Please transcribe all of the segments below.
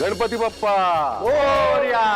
गणपती बाप्पा मोरया.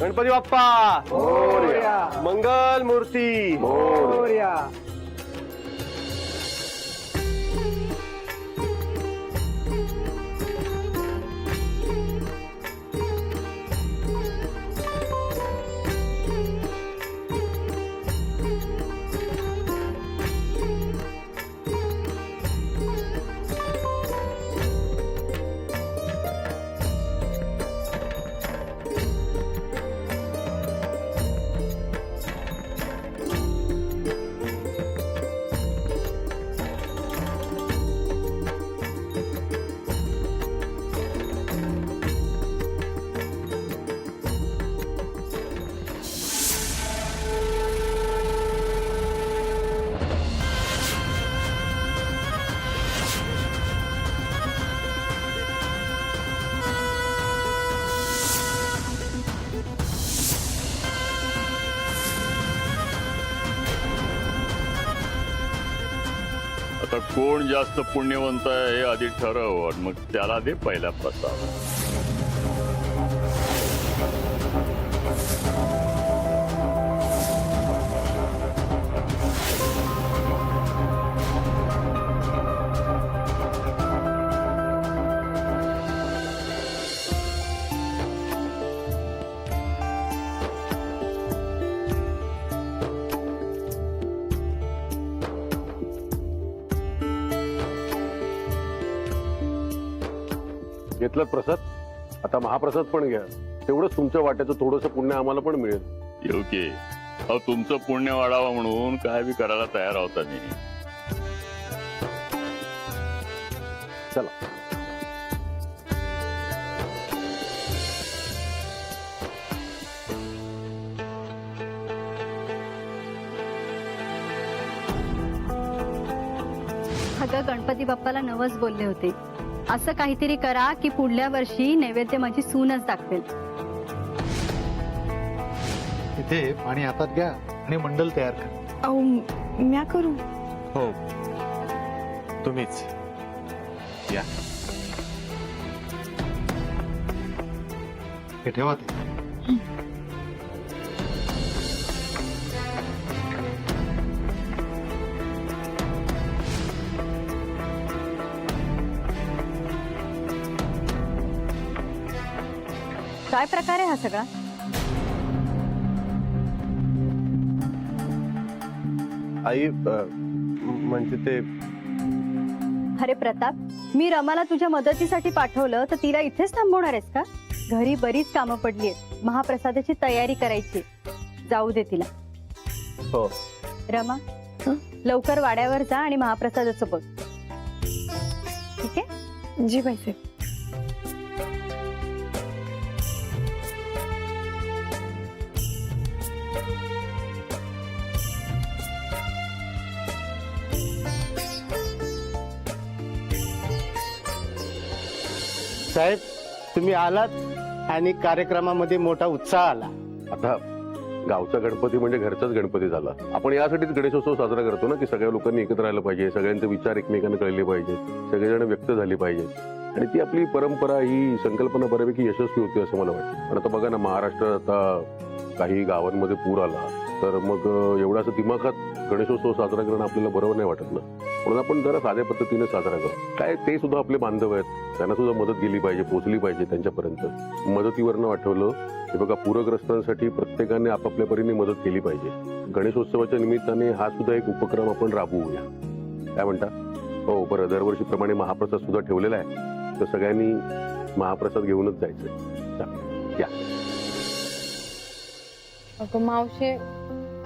गणपती बाप्पा मोरया. मंगल मूर्ती मोरया. आता कोण जास्त पुण्यवंत आहे हे आधी ठरव आणि मग त्याला दे पहिला प्रसाद. घेतलं प्रसाद. आता महाप्रसाद पण घ्या. तेवढंच तुमच्या वाट्याचं थोडंसं पुण्य आम्हाला पण मिळेल. योग्य. अहो तुमचं पुण्य वाढावं म्हणून काय बी करायला तयार होता मी. चला. अगं गणपती बाप्पाला नवस बोलले होते, असं काहीतरी करा की पुढल्या वर्षी नैवेद्य माझी सूनच दाखवेल. इथे पाणी हातात घ्या आणि मंडल तयार करा. अहो म्या करू. हो तुम्हीच या. हे ठेवा ते. काय प्रकार आहे हा सगळा? आई म्हणजे ते अरे प्रताप, मी रमाला तुझ्या मदतीसाठी पाठवलं तर तिला इथेच थांबवणार आहेस का? घरी बरीच कामं पडली आहेत, महाप्रसादाची तयारी करायची. जाऊ दे तिला. हो. रमा, लवकर वाड्यावर जा आणि महाप्रसादाचं बघ. ठीक आहे? जी बाईसाहेब. साहेब तुम्ही आलात आणि कार्यक्रमामध्ये मोठा उत्साह आला. आता गावचा गणपती म्हणजे घरचाच गणपती झाला. आपण यासाठीच गणेशोत्सव साजरा करतो ना, की सगळ्या लोकांनी एकत्र राहिलं पाहिजे, सगळ्यांचे विचार एकमेकांना कळले पाहिजेत, सगळेजण व्यक्त झाले पाहिजेत. आणि ती आपली परंपरा, ही संकल्पना बऱ्यापैकी यशस्वी होती असं मला वाटतं. पण आता बघा ना, महाराष्ट्रात आता काही गावांमध्ये पूर आला, तर मग एवढा असं दिमाखात गणेशोत्सव साजरा करणं आपल्याला बरोबर नाही वाटत ना. म्हणून आपण जरा साध्या पद्धतीने साजरा करू. काय ते सुद्धा आपले बांधव आहेत, त्यांना सुद्धा मदत गेली पाहिजे, पोहोचली पाहिजे त्यांच्यापर्यंत. मदतीवरनं आठवलं हे बघा, पूरग्रस्तांसाठी प्रत्येकाने आपापल्या परीने मदत केली पाहिजे. गणेशोत्सवाच्या निमित्ताने हा सुद्धा एक उपक्रम आपण राबवूया. काय म्हणता? हो बरं, दरवर्षीप्रमाणे महाप्रसाद सुद्धा ठेवलेला आहे, तर सगळ्यांनी महाप्रसाद घेऊनच जायचंय. या. अगं मावशी,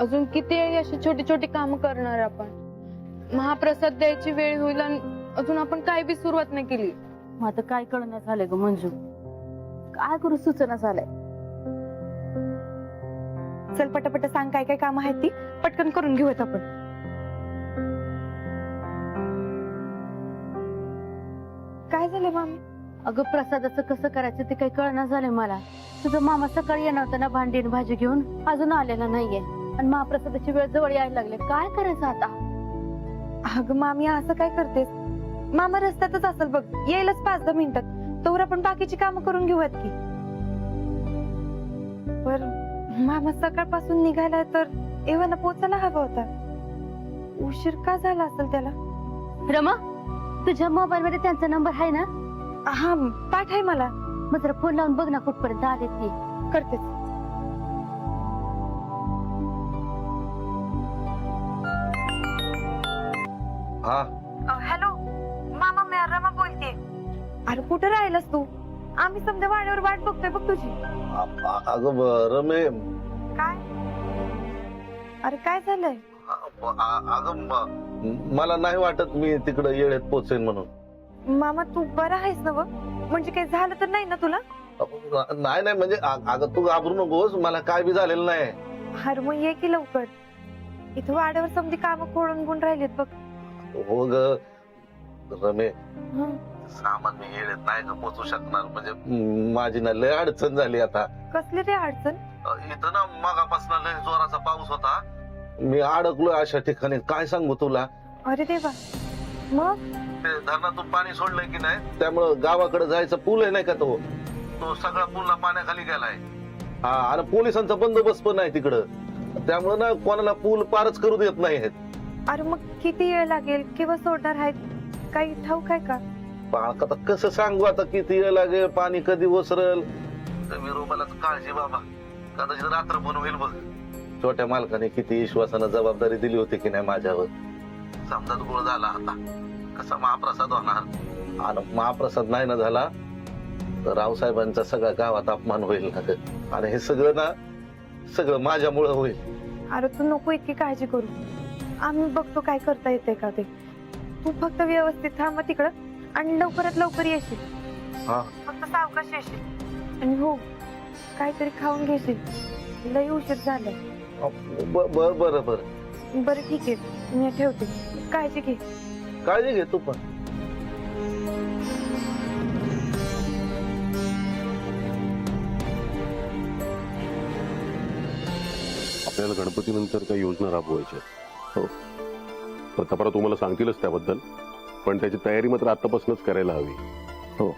अजून किती अशी छोटी छोटी कामं करणार आपण? महाप्रसाद द्यायची वेळ होईल आणि अजून आपण काय बी सुरुवात नाही केली. आता काय कळण्यात झालंय ग मंजू, काय करू सुचना झालंय. चल पटापट सांग, काय काय काम आहेत ती पटकन करून घेऊयात आपण. काय झालं मामी? अगं प्रसादाचं कसं करायचं ते काही कळना झालंय मला. तुझा मामा सकाळी येणार होता ना भांडी आणि भाजी घेऊन, अजून आलेला नाहीये आणि महाप्रसादाची वेळ जवळ यायला लागले. काय करायचं आता? अगं मामी असं काय करतेस? मामा रस्त्यातच असेल बघ, येईलच 5-10 मिनिटात. तोवर आपण बाकीची कामं करून घेऊयात की. पर मामा सकाळपासून निघाला तर एव्हाना पोचायला हवा होता. उशीर का झाला असेल त्याला? रमा, तुझ्या मोबाईल मध्ये त्यांचा नंबर आहे ना? हा पाठ आहे मला. मग जरा फोन लावून बघ ना कुठपर्यंत आले ती. करतेच. हा हॅलो मामा, मी रमा बोलते. अरे कुठे राहिलास तू? आम्ही समजा वाड्यावर वाट बघतोय बघ तुझी. अगं रमे, काय? अरे काय झालंय? अगं मला नाही वाटत मी तिकडे येळेत पोचेन म्हणून. मामा तू बरा आहेस ना? म्हणजे काही झालं तर नाही ना तुला? नाही नाही, म्हणजे अगं तू घाबरू नकोस, मला काय बी झालेलं नाही. अरे मग ये की लवकर. इथं वाड्यावर समधी कामं खोडून गुण राहिलेत बघ. हो ग रमे, हं. सामान मी येळेत नाही का पोचू शकणार. म्हणजे माझी ना लय अडचण झाली आता. कसली रे अडचण? इथं ना मगापासून लय जोराचा पाऊस होता, मी अडकलोय अशा ठिकाणी, काय सांगू तुला. अरे देवा, मग? ते धरणातून पाणी सोडलंय की नाही, त्यामुळं गावाकडे जायचा पूल आहे नाही का, तो सगळा पूलला पाण्याखाली गेलाय. हा, आणि पोलिसांचा बंदोबस्त पण आहे तिकडं, त्यामुळं ना कोणाला पूल पारच करू देत नाही आहेत. अरे मग किती वेळ लागेल? केव्हा सोडणार आहेत? काही ठाऊक आहे का? आता कसं सांगू, आता किती वेळ लागेल, पाणी कधी ओसरल. विरोबालाच काळजी बाबा, कदाचित रात्र पण होईल बघ. छोट्या मालकाने किती विश्वासानं जबाबदारी दिली होती की नाही माझ्यावर. समजा गोळ झाला आता, कसा महाप्रसाद होणार? आणि महाप्रसाद नाही ना झाला तर रावसाहेबांचा सगळ्या गावात अपमान होईल ना. आणि हे सगळं माझ्यामुळे होईल. अरे तू नको इतकी काळजी करू, आम्ही बघतो काय करता येते का ते. तू फक्त व्यवस्थित थांब तिकडं आणि लवकरात लवकर येशील. हा, फक्त सावकाश येशील. आणि हो, काहीतरी खाऊन घेशील, लई उशीर झालाय. बरं बरं ठीक आहे, मी ठेवते. काळजी घे. काळजी घे तू पण. आपल्याला गणपतीनंतर काही योजना राबवायच्या. हो, प्रतापराव तुम्हाला सांगतीलच त्याबद्दल, पण त्याची तयारी मात्र आतापासूनच करायला हवी. हो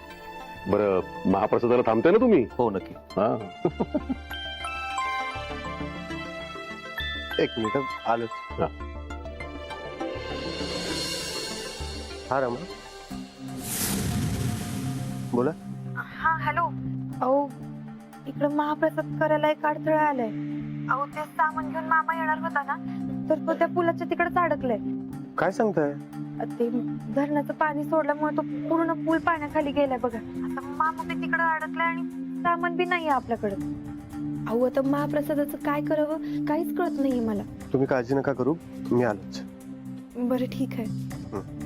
बरं, महाप्रसादाला थांबताय ना तुम्ही? हो नक्की. हा. एक मिनिट आलोच. हा. हा रमा, बोला. हा हॅलो. अहो इकडं महाप्रसाद करायला एक अडथळा आलाय. अहो ते सामान घेऊन मामा येणार होता ना, तर तो त्या पुलाच्या तिकडेच अडकलाय. काय सांगताय? ते धरणाचं पाणी सोडल्यामुळे तो पूर्ण पूल पाण्याखाली गेलाय बघा. आता मामा बी तिकडे अडकलाय आणि सामान बी नाहीये आपल्याकडे. अहो आता महाप्रसादाचं काय करावं काहीच कळत नाहीये मला. तुम्ही काळजी नका करू, मी आलोच. बरं ठीक आहे.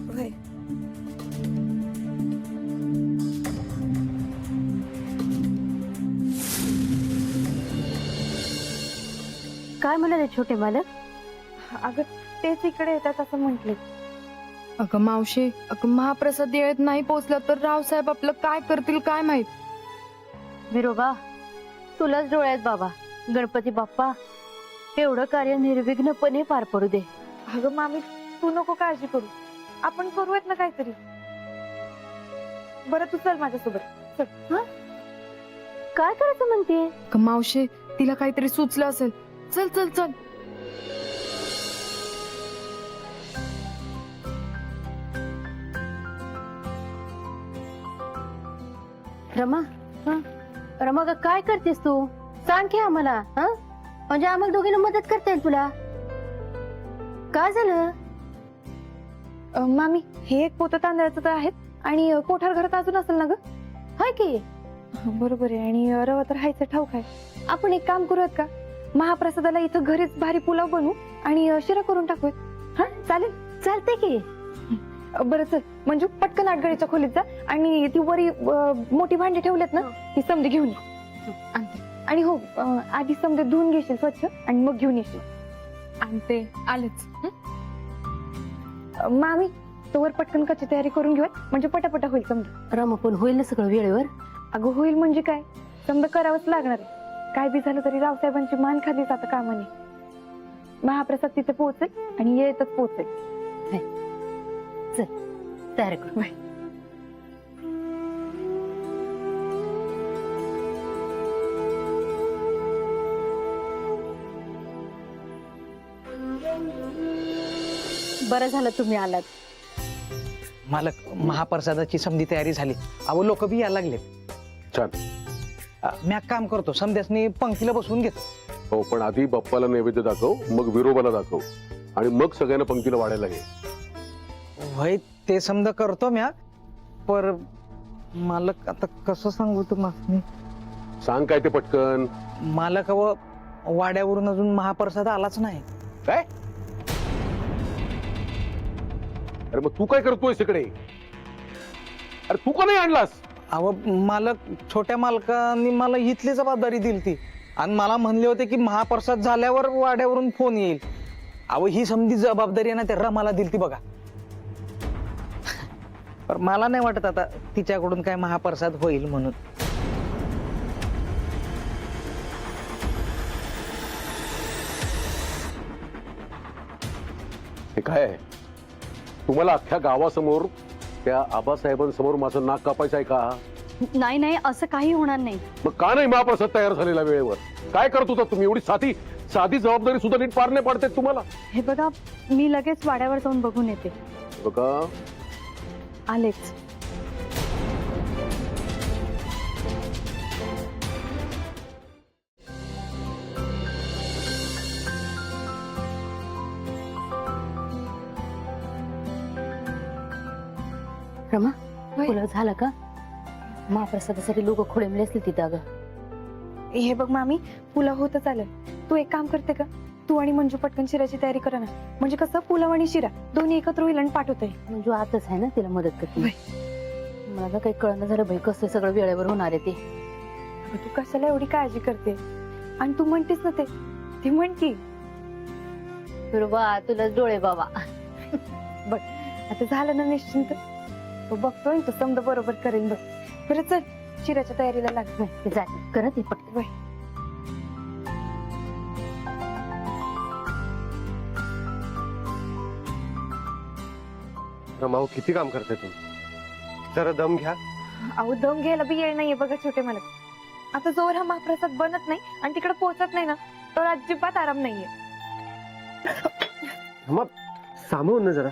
होय. काय म्हणाले छोटे मालक? अगं तेच इकडे येतात असं म्हंटले. अगं मावशी, अगं महाप्रसाद येत नाही पोचला तर रावसाहेब आपलं काय करतील काय माहित. विरोबा, तुलाच डोळ्यात बाबा. गणपती बाप्पा एवढं कार्य निर्विघ्नपणे पार पडू दे. अगं मामी, तू नको काळजी करू, आपण करूयात ना काहीतरी. बरं तू चल माझ्यासोबत. काय करायचं म्हणते? अगं मावशी, तिला काहीतरी सुचलं असेल. चल चल चल. रमा, रमा ग, काय करतेस तू? सांग की आम्हाला. म्हणजे आम्हाला दोघींना मदत करता येईल तुला. काय झालं? मामी, हे एक पोतं तांदळाचं तर आहेत आणि कोठार घरात अजून असेल ना ग? हाय की. बरोबर आहे. आणि रवा तर हायचं ठाऊक आहे. आपण एक काम करूयात का, महाप्रसादाला इथं घरीच भारी पुलाव बनवू आणि शिरा करून टाकूयात. हा चालेल? चालते की. बरं चल, म्हणजे पटकन आटगडीच्या खोलीत जा आणि ती वरी मोठी भांडी ठेवलेत ना, ती समधी घेऊन ये. आणते. आणि हो, आधी समधी धुवून घेशील स्वच्छ आणि मग घेऊन येशील. आणते, आलेच. मामी, तोवर पटकन कच्ची तयारी करून घेऊयात, म्हणजे पटापटा होईल समजा. रमा, पण होईल ना सगळं वेळेवर? अगं होईल म्हणजे काय, समजा करावंच लागणार आहे. काय बी झालं तरी रावसाहेबांची मान खाली जातं कामाने. महाप्रसाद तिथे पोहोचेल आणि येतच पोहोचेल. तयार करू. बरं झालं तुम्ही आलात. मालक, महाप्रसादाची समधी तयारी झाली. अहो लोक बी यायला लागले. छान. मी एक काम करतो, समध्यासनी पंक्तीला बसवून घेतो. हो, पण आधी बाप्पाला नैवेद्य दाखव, मग विरोबाला दाखव आणि मग सगळ्यांना पंक्तीला वाढायला घे. होय, ते समजा करतो म्या. पर मालक, आता कसं सांगू तुम्हाला? सांग काय ते पटकन. मालक, वाड्यावरून अजून महाप्रसाद आलाच नाही. काय? अरे मग तू काय करतोय इकडे? अरे तू का नाही आणलास? अहो मालक, छोट्या मालकांनी मला इथली जबाबदारी दिली ती आणि मला म्हणले होते की महाप्रसाद झाल्यावर वाड्यावरून फोन येईल. अहो ही समधी जबाबदारी आहे ना, त्या रमाला दिली ती बघा. पण मला नाही वाटत आता तिच्याकडून काय महाप्रसाद होईल म्हणून. हे काय आहे? तुम्हाला अख्ख्या गावासमोर त्या आबासाहेबांसमोर माझं नाक कापायचं आहे का? नाही नाही, असं काही होणार नाही. मग का नाही महाप्रसाद तयार झालेला वेळेवर? काय करत होता तुम्ही? एवढी साधी जबाबदारी सुद्धा नीट पार नाही पाडते तुम्हाला. हे बघा, मी लगेच वाड्यावर जाऊन बघून येते. बघा, आलेच. रमा, पुलाव झाला का? महाप्रसादासाठी लोक खोळंबले असतील तिथं. अगं हे बघ मामी, पुलाव होतं चालेल. तू एक काम करते का, तू आणि मंजू पटकन शिराची तयारी करा ना. म्हणजे कसं पुलाव आणि शिरा दोन्ही एकत्र होईल आणि पाठवतोय. म्हणजे आताच आहे ना, तिला मदत करते. मला काही कळणं झालं बाई, कसं सगळं वेळेवर होणार आहे ते. तू कशाला एवढी काळजी करते? आणि तू म्हणतेस ना ते म्हण की. बरोबर, तुलाच डोळे बाबा. बघ, आता झालं ना निश्चिंत. तो बघतोय तो समजा बरोबर करेन. बघ बरं, चल शिराच्या तयारीला लाग. जाय, करत पटकन. रमा, किती काम करते तू? जरा दम घ्या. अहो दम घ्यायला बी येळ नाहीये बघा छोटे मला. आता जोर हा महाप्रसाद बनत नाही आणि तिकडे पोहोचत नाही ना, तर अजिबात आराम नाहीये. रमा, सामावून ना जरा.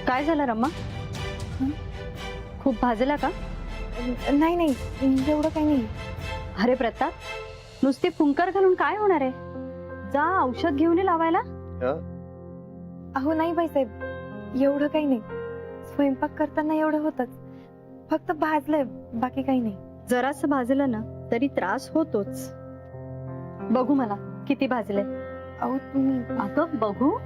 काय झालं रमा? खूप भाजला का? नाही नाही, एवढं काही नाही. अरे प्रताप, नुसती फुंकर घालून काय होणार आहे? जा औषध घेऊन ये लावायला. अहो नाही बाईसाहेब, एवढं काही नाही. स्वयंपाक करताना एवढं होतच, फक्त भाजलंय, बाकी काही नाही. जरास भाजलं ना तरी त्रास होतोच. बघू मला किती भाजले. अहो तुम्ही अगं बघू.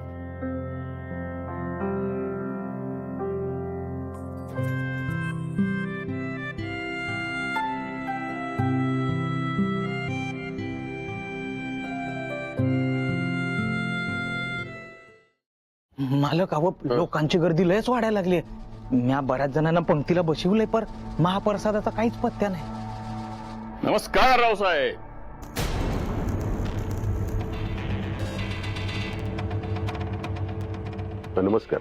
मालक, अहो लोकांची गर्दी लयच वाढायला लागली. म्या बऱ्याच जणांना पंक्तीला बसवलंय, पर महाप्रसादाचा काहीच पत्त्या नाही. नमस्कार रावसाहेब. नमस्कार.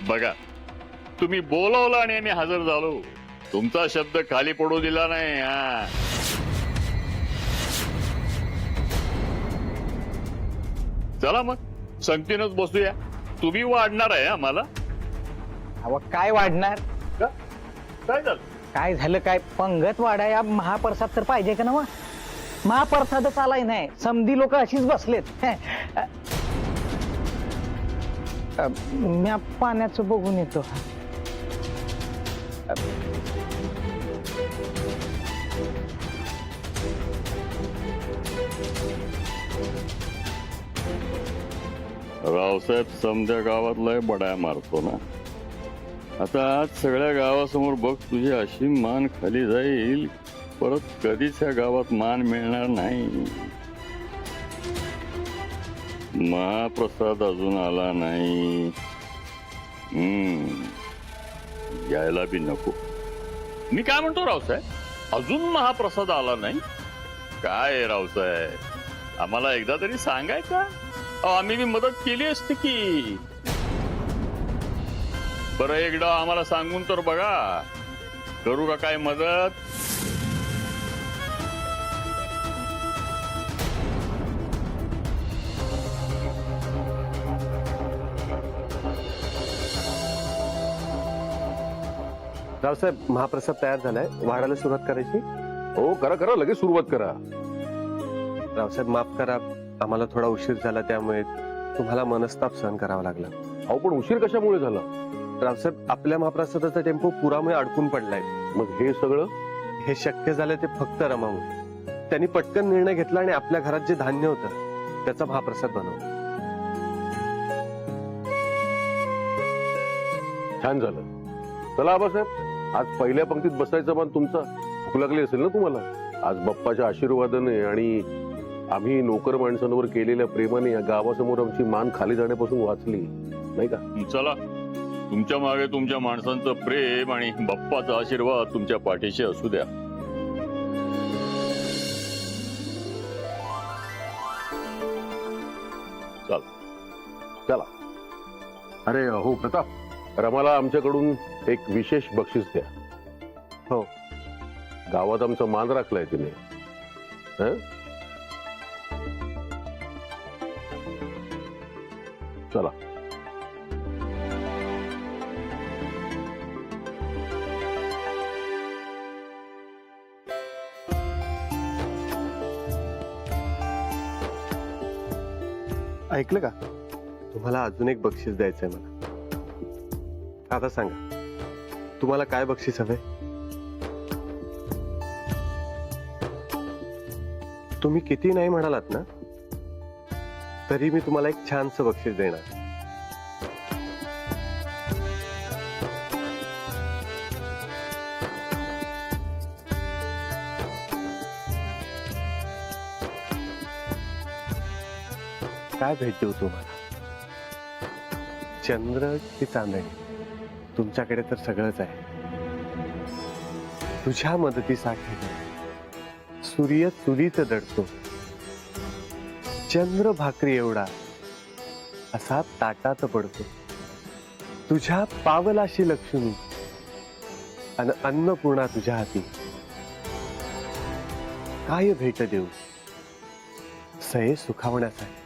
बघा, तुम्ही बोलवलं आणि आम्ही हजर झालो. तुमचा शब्द खाली पडू दिला नाही. हा, चला मग संगतीनच बसूया. तुम्ही वाढणार आहे आम्हाला. अहो काय वाढणार? काय झालं? काय झालं काय? पंगत वाढा या महाप्रसाद तर पाहिजे का ना? महाप्रसादच आलाय नाही, समधी लोक अशीच बसलेत. मी पाण्याचं बघून येतो. रावसाहेब समध्या गावात लय बडाया मारतो ना. आता आज सगळ्या गावासमोर बघ, तुझी अशी मान खाली जाईल, परत कधीच या गावात मान मिळणार नाही. महाप्रसाद अजून आला नाही. यायला बी नको. मी काय म्हणतो रावसाहेब, अजून महाप्रसाद आला नाही काय? रावसाहेब आम्हाला एकदा तरी सांगायचा, आम्ही बी मदत केली असते की. बरं एकदा आम्हाला सांगून तर बघा, करू का काय मदत? रावसाहेब, महाप्रसाद तयार झालाय, वाढायला सुरुवात करायची. हो करा करा, लगेच सुरुवात करा. रावसाहेब माफ करा, आम्हाला थोडा उशीर झाला, त्यामुळे तुम्हाला मनस्ताप सहन करावा लागला. अहो पण उशीर कशामुळे झाला? रावसाहेब, आपल्या महाप्रसादाचा टेम्पो पुरामुळे अडकून पडलाय. मग हे सगळं हे शक्य झालं ते फक्त रमामुळे. त्यांनी पटकन निर्णय घेतला आणि आपल्या घरात जे धान्य होतं त्याचा महाप्रसाद बनवला. छान झालं. चला आबासाहेब, आज पहिल्या पंक्तीत बसायचं मान तुमचा. भूक लागली असेल ना तुम्हाला. आज बाप्पाच्या आशीर्वादाने आणि आम्ही नोकर माणसांवर केलेल्या प्रेमाने या गावासमोर आमची मान खाली जाण्यापासून वाचली, नाही का? चला, तुमच्या मागे तुमच्या माणसांचं प्रेम आणि बाप्पाचा आशीर्वाद तुमच्या पाठीशी असू द्या. चला. अरे हो प्रताप, रमाला आमच्याकडून एक विशेष बक्षीस द्या. हो. गावात आमचा मान राखलाय तिने. चला. ऐकलं का? तुम्हाला अजून एक बक्षीस द्यायचंय मला. आता सांगा, तुम्हाला काय बक्षीस हवंय? तुम्ही किती नाही म्हणालात ना, तरी मी तुम्हाला एक छानसं बक्षीस देणार. काय भेट देऊ तुम्हाला? चंद्र की चांदणी? तुमच्याकडे तर सगळंच आहे. तुझ्या मदतीसाठी सूर्य चुलीत दडतो, चंद्र भाकरी एवढा असा ताटात पडतो. तुझ्या पावलाशी लक्ष्मी आणि अन्नपूर्णा तुझ्या हाती. काय भेट देऊ सये सुखावण्यासाठी?